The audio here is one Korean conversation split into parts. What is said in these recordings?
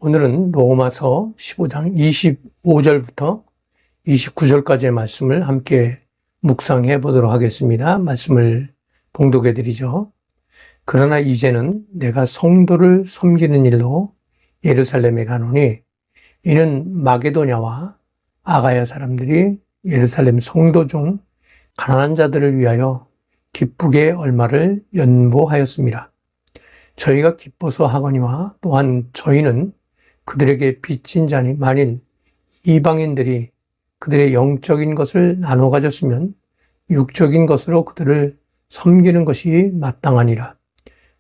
오늘은 로마서 15장 25절부터 29절까지의 말씀을 함께 묵상해 보도록 하겠습니다. 말씀을 봉독해 드리죠. 그러나 이제는 내가 성도를 섬기는 일로 예루살렘에 가노니 이는 마게도냐와 아가야 사람들이 예루살렘 성도 중 가난한 자들을 위하여 기쁘게 얼마를 연보하였습니다. 저희가 기뻐서 하거니와 또한 저희는 그들에게 빚진 자니 만일 이방인들이 그들의 영적인 것을 나눠 가졌으면 육적인 것으로 그들을 섬기는 것이 마땅하니라.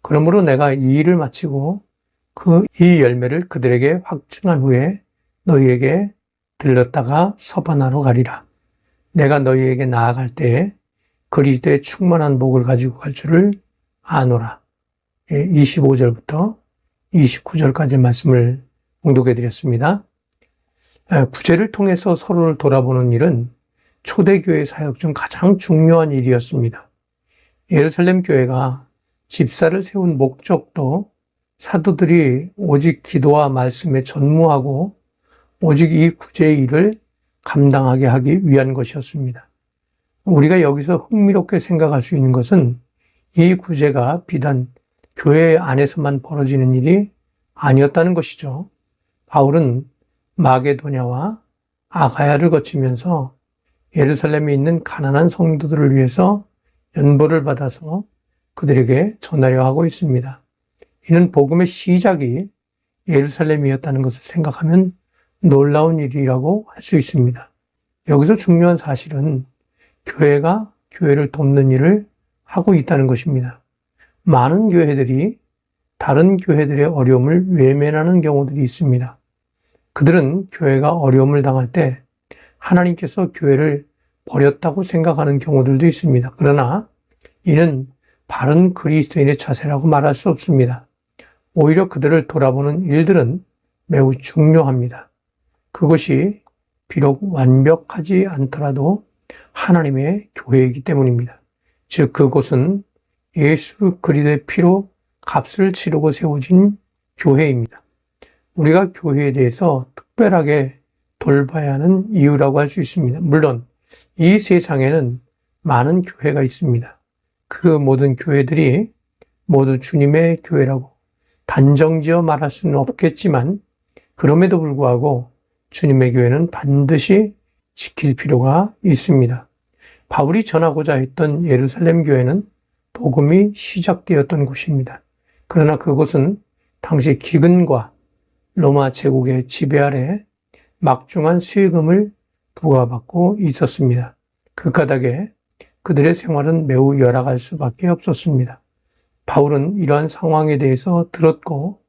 그러므로 내가 이 일을 마치고 이 열매를 그들에게 확증한 후에 너희에게 들렀다가 서바나로 가리라. 내가 너희에게 나아갈 때에 그리스도의 충만한 복을 가지고 갈 줄을 아노라. 25절부터 29절까지 말씀을 봉독해 드렸습니다. 구제를 통해서 서로를 돌아보는 일은 초대교회 사역 중 가장 중요한 일이었습니다. 예루살렘 교회가 집사를 세운 목적도 사도들이 오직 기도와 말씀에 전무하고 오직 이 구제의 일을 감당하게 하기 위한 것이었습니다. 우리가 여기서 흥미롭게 생각할 수 있는 것은 이 구제가 비단 교회 안에서만 벌어지는 일이 아니었다는 것이죠. 바울은 마게도냐와 아가야를 거치면서 예루살렘에 있는 가난한 성도들을 위해서 연보를 받아서 그들에게 전하려 하고 있습니다. 이는 복음의 시작이 예루살렘이었다는 것을 생각하면 놀라운 일이라고 할 수 있습니다. 여기서 중요한 사실은 교회가 교회를 돕는 일을 하고 있다는 것입니다. 많은 교회들이 다른 교회들의 어려움을 외면하는 경우들이 있습니다. 그들은 교회가 어려움을 당할 때 하나님께서 교회를 버렸다고 생각하는 경우들도 있습니다. 그러나 이는 바른 그리스도인의 자세라고 말할 수 없습니다. 오히려 그들을 돌아보는 일들은 매우 중요합니다. 그것이 비록 완벽하지 않더라도 하나님의 교회이기 때문입니다. 즉 그곳은 예수 그리스도의 피로 값을 치르고 세워진 교회입니다. 우리가 교회에 대해서 특별하게 돌봐야 하는 이유라고 할 수 있습니다. 물론 이 세상에는 많은 교회가 있습니다. 그 모든 교회들이 모두 주님의 교회라고 단정지어 말할 수는 없겠지만 그럼에도 불구하고 주님의 교회는 반드시 지킬 필요가 있습니다. 바울이 전하고자 했던 예루살렘 교회는 복음이 시작되었던 곳입니다. 그러나 그곳은 당시 기근과 로마 제국의 지배 아래 막중한 수혜금을 부과받고 있었습니다. 그 까닭에 그들의 생활은 매우 열악할 수밖에 없었습니다. 바울은 이러한 상황에 대해서 들었고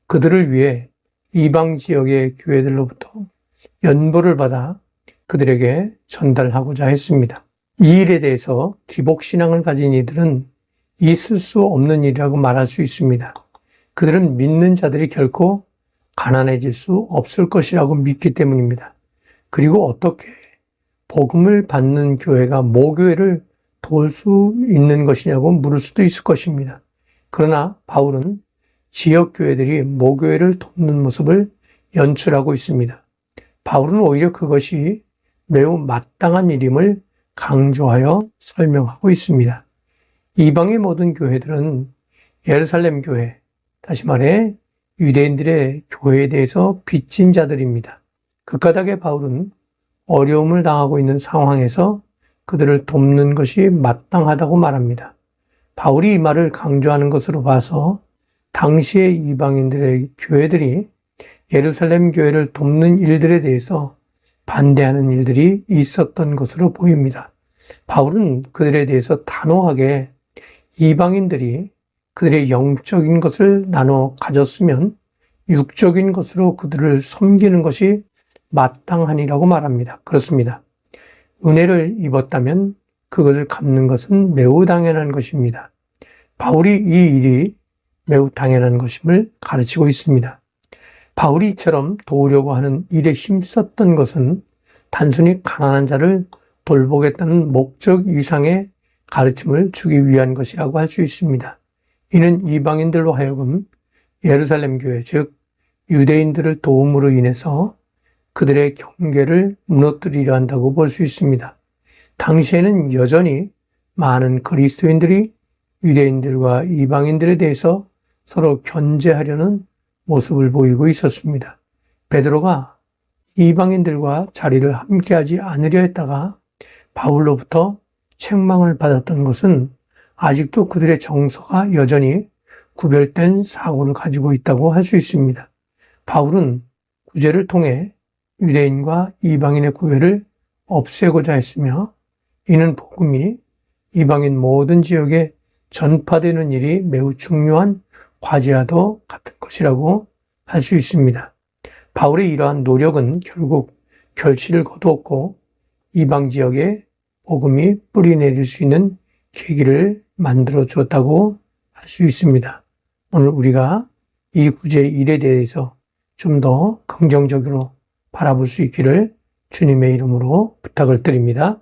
그들을 위해 이방 지역의 교회들로부터 연보를 받아 그들에게 전달하고자 했습니다. 이 일에 대해서 기복신앙을 가진 이들은 있을 수 없는 일이라고 말할 수 있습니다. 그들은 믿는 자들이 결코 가난해질 수 없을 것이라고 믿기 때문입니다. 그리고 어떻게 복음을 받는 교회가 모교회를 도울 수 있는 것이냐고 물을 수도 있을 것입니다. 그러나 바울은 지역 교회들이 모교회를 돕는 모습을 연출하고 있습니다. 바울은 오히려 그것이 매우 마땅한 일임을 강조하여 설명하고 있습니다. 이방의 모든 교회들은 예루살렘 교회, 다시 말해 유대인들의 교회에 대해서 빚진 자들입니다. 그 까닭에 바울은 어려움을 당하고 있는 상황에서 그들을 돕는 것이 마땅하다고 말합니다. 바울이 이 말을 강조하는 것으로 봐서 당시의 이방인들의 교회들이 예루살렘 교회를 돕는 일들에 대해서 반대하는 일들이 있었던 것으로 보입니다. 바울은 그들에 대해서 단호하게 이방인들이 그들의 영적인 것을 나눠 가졌으면 육적인 것으로 그들을 섬기는 것이 마땅하니라고 말합니다. 그렇습니다. 은혜를 입었다면 그것을 갚는 것은 매우 당연한 것입니다. 바울이 이 일이 매우 당연한 것임을 가르치고 있습니다. 바울이 이처럼 도우려고 하는 일에 힘썼던 것은 단순히 가난한 자를 돌보겠다는 목적 이상의 가르침을 주기 위한 것이라고 할 수 있습니다. 이는 이방인들로 하여금 예루살렘 교회, 즉 유대인들을 도움으로 인해서 그들의 경계를 무너뜨리려 한다고 볼 수 있습니다. 당시에는 여전히 많은 그리스도인들이 유대인들과 이방인들에 대해서 서로 견제하려는 모습을 보이고 있었습니다. 베드로가 이방인들과 자리를 함께하지 않으려 했다가 바울로부터 책망을 받았던 것은 아직도 그들의 정서가 여전히 구별된 사고를 가지고 있다고 할 수 있습니다. 바울은 구제를 통해 유대인과 이방인의 구별을 없애고자 했으며 이는 복음이 이방인 모든 지역에 전파되는 일이 매우 중요한 과제와도 같은 것이라고 할 수 있습니다. 바울의 이러한 노력은 결국 결실을 거두었고 이방 지역에 복음이 뿌리내릴 수 있는 계기를 만들어 주었다고 할 수 있습니다. 오늘 우리가 이 구제의 일에 대해서 좀 더 긍정적으로 바라볼 수 있기를 주님의 이름으로 부탁을 드립니다.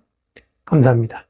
감사합니다.